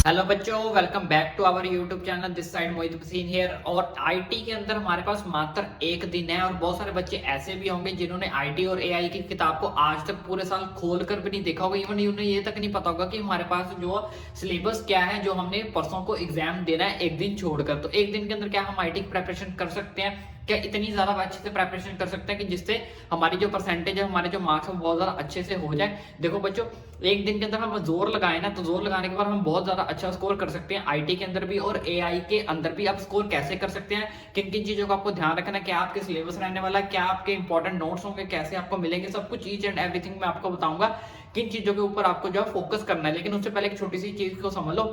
Hello बच्चों, welcome back to our YouTube channel. This side Mohit Hussain here. और IT के अंदर हमारे पास मात्र एक दिन है और बहुत सारे बच्चे ऐसे भी होंगे जिन्होंने आईटी और एआई की किताब को आज तक पूरे साल खोल कर भी नहीं देखा होगा। इवन उन्हें ये तक नहीं पता होगा कि हमारे पास जो सिलेबस क्या है, जो हमने परसों को एग्जाम देना है एक दिन छोड़कर। तो एक दिन के अंदर क्या हम आईटी की प्रिपरेशन कर सकते हैं? क्या इतनी ज्यादा अच्छे से प्रिपरेशन कर सकते हैं कि जिससे हमारी जो परसेंटेज है, हमारे जो मार्क्स है, बहुत ज्यादा अच्छे से हो जाए? देखो बच्चों, एक दिन के अंदर हम जोर लगाए ना, तो जोर लगाने के बाद हम बहुत ज्यादा अच्छा स्कोर कर सकते हैं। आईटी के अंदर भी और एआई के अंदर भी आप स्कोर कैसे कर सकते हैं, किन किन चीजों का आपको ध्यान रखना है, क्या आपके सिलेबस रहने वाला है, क्या आपके इंपॉर्टेंट नोट्स होंगे, कैसे आपको मिलेंगे, सब कुछ ईच एंड एवरीथिंग मैं आपको बताऊंगा किन चीजों के ऊपर आपको जो है फोकस करना है। लेकिन उससे पहले एक छोटी सी चीज को समझ लो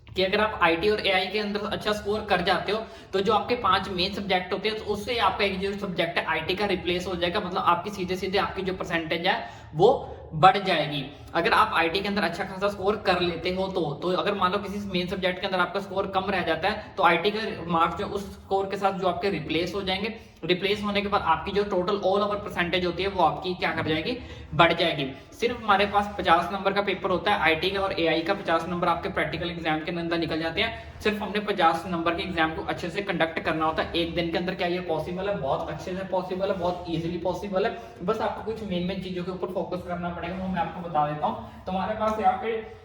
कि अगर आप आईटी और एआई के अंदर अच्छा स्कोर कर जाते हो तो जो आपके 5 मेन सब्जेक्ट होते हैं, तो उससे आपका एक जो सब्जेक्ट है आईटी का रिप्लेस हो जाएगा। मतलब आपकी सीधे सीधे आपकी जो परसेंटेज है वो बढ़ जाएगी। अगर आप आईटी के अंदर अच्छा खासा स्कोर कर लेते हो तो अगर मान लो किसी मेन सब्जेक्ट के अंदर आपका स्कोर कम रह जाता है, तो आईटी का मार्क्स जो उस स्कोर के साथ जो आपके रिप्लेस हो जाएंगे। रिप्लेस होने के बाद आपकी जो टोटल ऑल ओवर परसेंटेज होती है वो आपकी क्या कर जाएगी, बढ़ जाएगी। सिर्फ हमारे पास 50 नंबर का पेपर होता है आईटी का, और एआई का 50 नंबर आपके प्रैक्टिकल एग्जाम के अंदर निकल जाते हैं। सिर्फ हमने 50 नंबर के एग्जाम को अच्छे से कंडक्ट करना होता है एक दिन के अंदर। क्या ये पॉसिबल है? बहुत अच्छे से पॉसिबल है, बहुत इजीली पॉसिबल है। बस आपको कुछ मेन चीजों के ऊपर फोकस करना पड़ेगा, वो मैं आपको बता देता हूँ। तुम्हारे पास यहाँ पे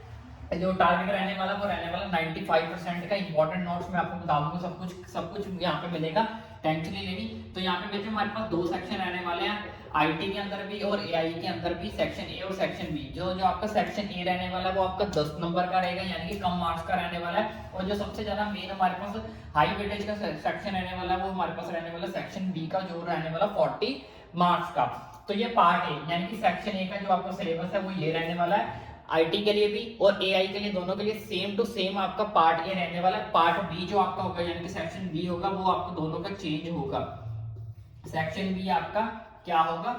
जो टारगेट रहने वाला वो रहने वाला 95% का। इंपॉर्टेंट नोट्स मैं आपको बता दूंगा, सब कुछ यहाँ पे मिलेगा, टेंशन नहीं लेनी। तो यहाँ पे बच्चों हमारे पास 2 सेक्शन रहने वाले हैं, आईटी के अंदर भी और एआई के अंदर भी। सेक्शन ए और सेक्शन बी। जो जो आपका सेक्शन ए रहने वाला है वो आपका 10 नंबर का रहेगा, यानी कि कम मार्क्स का रहने वाला है। और जो सबसे ज्यादा मेन हमारे पास हाई वेटेज का सेक्शन रहने वाला है वो हमारे पास रहने वाला सेक्शन बी का, जो रहने वाला 40 मार्क्स का। तो ये पार्ट ए, यानी कि सेक्शन ए का जो आपका सिलेबस है वो ये रहने वाला है। आईटी के लिए भी और एआई के लिए, दोनों के लिए सेम टू सेम आपका पार्ट ए रहने वाला है। पार्ट बी जो आपका होगा, यानी कि सेक्शन बी होगा, वो आपको दोनों का चेंज होगा। सेक्शन बी आपका क्या होगा,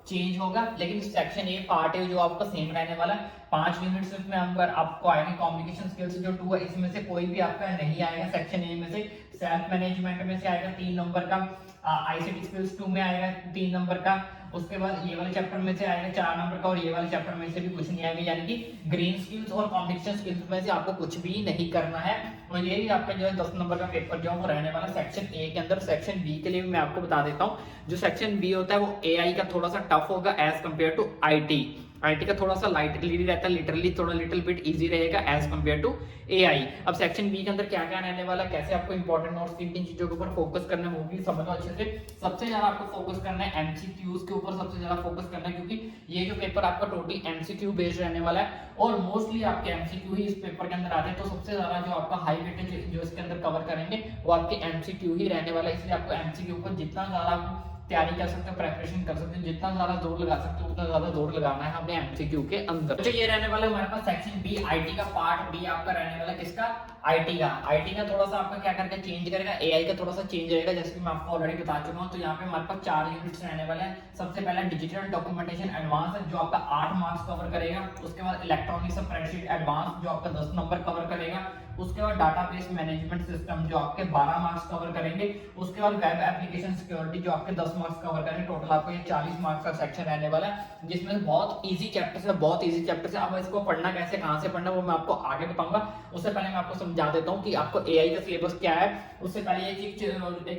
चेंज होगा। लेकिन सेक्शन ए पार्ट ए जो आपका सेम रहने वाला है। 5 यूनिट्स में आपको आएंगे। कम्युनिकेशन स्किल्स जो 2 है, इसमें से कोई भी आपका नहीं आएगा सेक्शन ए में से। सेल्फ मैनेजमेंट में से आएगा 3 नंबर का। आईसीटी स्किल्स 2 में आएगा 3 नंबर का। उसके बाद ये वाले चैप्टर में से आएगा 4 नंबर का, और ये वाले चैप्टर में से भी कुछ नहीं आएगा। यानी कि ग्रीन स्किल्स और कम्युनिकेशन स्किल्स में से आपको कुछ भी नहीं करना है। और ये भी आपका जो है 10 नंबर का पेपर जो है वो रहने वाला सेक्शन ए के अंदर। सेक्शन बी के लिए मैं आपको बता देता हूँ, जो सेक्शन बी होता है वो एआई का थोड़ा सा टफ होगा as compare to IT. IT का थोड़ा सा लाइटली रहता है, लिटरली थोड़ा लिटिल बिट इजी रहेगा एज कंपेयर टू एआई। अब सेक्शन बी के अंदर क्या क्या रहने वाला, कैसे आपको इंपॉर्टेंट नोट्स किन किन चीजों के ऊपर फोकस करना है वो भी समझो अच्छे से। सबसे ज्यादा आपको फोकस करना है एमसीक्यूज के ऊपर, सबसे ज्यादा फोकस करना है, क्योंकि ये जो पेपर आपका टोटली एमसीक्यू बेस्ड रहने वाला है और मोस्टली आपके एमसीक्यू ही इस पेपर के अंदर आते हैं। तो सबसे ज्यादा जो आपका हाई वेटेज जो इसके अंदर कवर करेंगे वो आपके एमसीक्यू ही रहने वाला है। इसलिए आपको एमसीक्यू को जितना ज्यादा तैयारी कर सकते हो, प्रिपरेशन कर सकते हो, जितना ज्यादा जोर लगा सकते हो उतना ज्यादा जोर लगाना है हमने एमसीक्यू के अंदर। तो ये रहने वाला हमारे पास सेक्शन बी आईटी का। पार्ट बी आपका रहने वाला किसका, आईटी का। आईटी का थोड़ा सा आपका क्या करके चेंज करेगा, एआई का थोड़ा सा चेंज रहेगा, जैसे कि मैं आपको ऑलरेडी बता चुका हूं। तो यहाँ पे हमारे पास 4 यूनिट्स रहने वाले हैं। सबसे पहला डिजिटल डॉक्यूमेंटेशन एडवांस है, जो आपका 8 मार्क्स कवर करेगा। उसके बाद इलेक्ट्रॉनिक स्प्रेडशीट एडवांस, जो आपका 10 नंबर कवर करेगा। उसके बाद डाटाबेस मैनेजमेंट सिस्टम, जो आपके 12 मार्क्स कवर करेंगे। उसके बाद वेब एप्लीकेशन सिक्योरिटी, जो आपके 10 मार्क्स कवर करेंगे। टोटल आपको ये 40 मार्क्स का सेक्शन रहने वाला है, जिसमें बहुत इजी चैप्टर्स है, बहुत इजी चैप्टर्स है। अब इसको पढ़ना कैसे, कहां से पढ़ना, वो मैं आपको आगे बताऊंगा। उससे पहले मैं आपको समझा देता हूं कि आपको एआई का सिलेबस क्या है। उससे पहले एक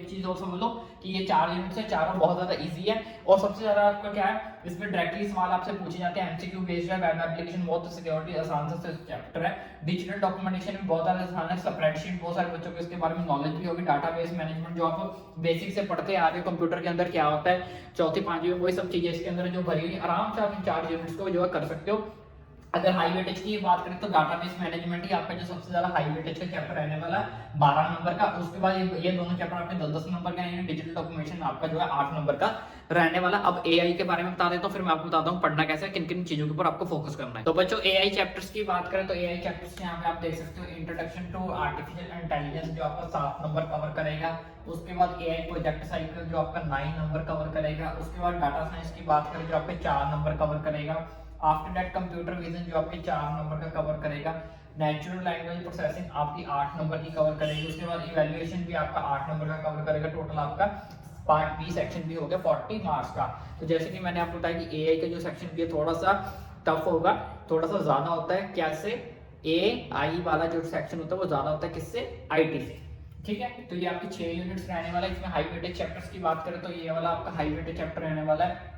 चीज और समझ लो कि ये 4 यूनिट्स है, चारों बहुत ज्यादा इजी है। और सबसे ज्यादा आपका क्या है, इसमें डायरेक्टली सवाल आपसे पूछे जाते हैं, एमसीक्यू बेस्ड है। वेब एप्लीकेशन बहुत सिक्योरिटी आसान से चैप्टर है। डिजिटल डॉक्यूमेंटेशन में बहुत ज्यादा आसान है। स्प्रेडशीट बहुत सारे बच्चों को इसके बारे में नॉलेज भी होगी। डाटाबेस मैनेजमेंट जो आप बेसिक से पढ़ते आ रहे हो, कंप्यूटर के अंदर क्या होता है, चौथी पांचवी में वही सब चीजें इसके अंदर जो भरी हुई, आराम से आप इन 4 यूनिट्स को जो है कर सकते हो। अगर हाई वेटेज की बात करें तो डाटाबेस मैनेजमेंट ही आपका जो सबसे ज्यादा हाई वेटेज का चैप्टर रहने वाला है 12 नंबर का। उसके बाद ये दोनों चैप्टर आपके 10 नंबर का हैं। डिजिटल डॉक्यूमेंटेशन आपका जो है 8 नंबर का रहने वाला। अब एआई के बारे में बता देता हूं, फिर मैं आपको बताता हूं पढ़ना कैसे है, किन किन चीजों के ऊपर आपको फोकस करना है। तो बच्चों एआई चैप्टर्स की बात करें तो एआई चैप्टर्स यहाँ पे आप देख सकते हो, इंट्रोडक्शन टू आर्टिफिशियल इंटेलिजेंस जो आपका 7 नंबर कवर करेगा। उसके बाद एआई प्रोजेक्ट साइकिल जो आपका 9 नंबर कवर करेगा। उसके बाद डाटा साइंस की बात करें जो आपके 4 नंबर कवर करेगा। आफ्टर दैट कंप्यूटर विजन जो आपके 4 नंबर का कवर करेगा। नेचुरल लैंग्वेज प्रोसेसिंग आपकी 8 नंबर की कवर करेगी। उसके बाद इवैल्यूएशन भी आपका 8 नंबर का कवर करेगा। टोटल आपका पार्ट बी सेक्शन भी हो गया 40 मार्क्स का। तो जैसे कि मैंने आपको बताया कि एआई का जो सेक्शन बी है थोड़ा सा टफ होगा, थोड़ा सा ज्यादा होता है। कैसे, AI वाला जो सेक्शन होता है वो ज्यादा होता है किससे, IT से। ठीक है, तो ये आपके 6 यूनिट्स रहने वाला है। इसमें हाई वेटेज चैप्टर्स की बात करें तो ये वाला आपका हाई वेटेज चैप्टर रहने वाला है।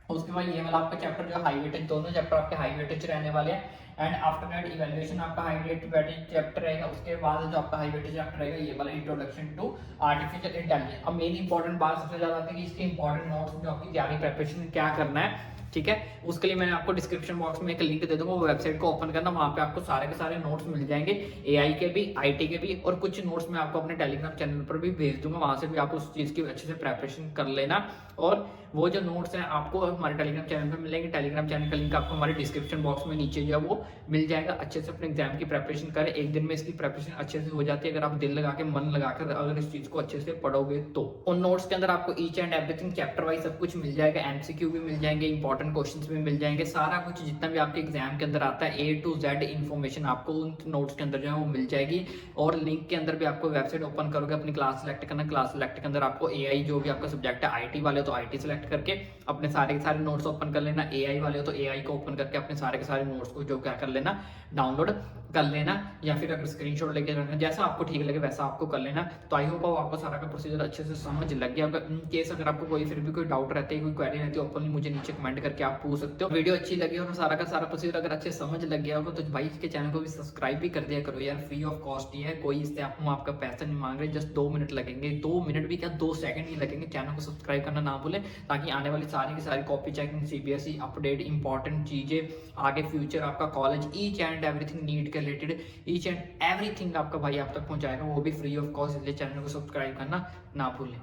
उसके बाद ये वाला आपका चैप्टर जो हाई वेटेज, दोनों चैप्टर आपके हाई वेटेज रहने वाले हैं। एंड आफ्टर दैट इवैल्यूएशन आपका हाई वेटेज चैप्टर रहेगा। उसके बाद जो आपका हाई वेटेज चैप्टर रहेगा ये वाला इंट्रोडक्शन टू आर्टिफिशियल इंटेलिजेंस। अब मेन इंपॉर्टेंट बात सबसे ज्यादा आती है कि इसके इंपॉर्टेंट नोट्स जो आपकी तैयारी प्रिपरेशन क्या करना है। ठीक है, उसके लिए मैंने आपको डिस्क्रिप्शन बॉक्स में एक लिंक दे दूंगा, वो वेबसाइट को ओपन करना, वहां पे आपको सारे के सारे नोट्स मिल जाएंगे, AI के भी, IT के भी, और कुछ नोट्स मैं आपको अपने टेलीग्राम चैनल पर भी भेज दूंगा, वहां से भी आप उस चीज की अच्छे से प्रिपरेशन कर लेना। और वो जो नोट्स हैं आपको हमारे टेलीग्राम चैनल पर मिलेंगे। टेलीग्राम चैनल का लिंक आपको हमारे डिस्क्रिप्शन बॉक्स में नीचे जो है वो मिल जाएगा। अच्छे से अपने एग्जाम की प्रिपरेशन करें, एक दिन में इसकी प्रिपरेशन अच्छे से हो जाती है अगर आप दिल लगा के, मन लगाकर अगर इस चीज को अच्छे से पढ़ोगे तो। उन नोट्स के अंदर आपको each and everything chapter wise सब कुछ मिल जाएगा, MCQ भी मिल जाएंगे, इंपॉर्टेंट क्वेश्चंस भी मिल जाएंगे, सारा कुछ जितना भी आपके एग्जाम के अंदर आता है A to Z इन्फॉर्मेशन आपको उन नोट्स के अंदर जो है वो मिल जाएगी। और लिंक के अंदर भी आपको वेबसाइट ओपन करोगे, अपनी क्लास सेलेक्ट करना, क्लास सेलेक्ट के अंदर आपको AI जो भी आपका सब्जेक्ट है, IT वाले तो IT सेलेक्ट करके अपने सारे के सारे नोट्स ओपन कर लेना, AI वाले हो तो AI को ओपन करके अपने सारे के सारे नोट्स को जो क्या कर लेना, डाउनलोड कर लेना, या फिर अगर स्क्रीनशॉट लेके रखना, जैसा आपको ठीक लगे वैसा आपको कर लेना। तो आई होप आपको सारा का प्रोसीजर अच्छे से समझ लग गया। अगर इन केस अगर आपको कोई फिर भी कोई डाउट रहता है, कोई क्वेरी रहती है, ओपनली मुझे नीचे कमेंट करके आप पूछ सकते हो। वीडियो अच्छी लगी और सारा का सारा प्रोसीजर अगर अच्छे समझ लग गया होगा तो भाई इसके चैनल को भी सब्सक्राइब भी कर दिया करो यार, फ्री ऑफ कॉस्ट ही है, कोई इससे आपका पैसा नहीं मांग रहे, जस्ट 2 मिनट लगेंगे, 2 मिनट भी क्या 2 सेकंड ही लगेंगे। चैनल को सब्सक्राइब करना ना भूलें, ताकि आने वाली सारी की सारी copy checking, CBSE update, important चीजें, आगे फ्यूचर आपका college, each and everything NEET के रिलेटेड, ईच एंड एवरीथिंग आपका भाई आप तक पहुंचाएगा, वो भी फ्री ऑफ कॉस्ट। इसलिए चैनल को सब्सक्राइब करना ना भूलें।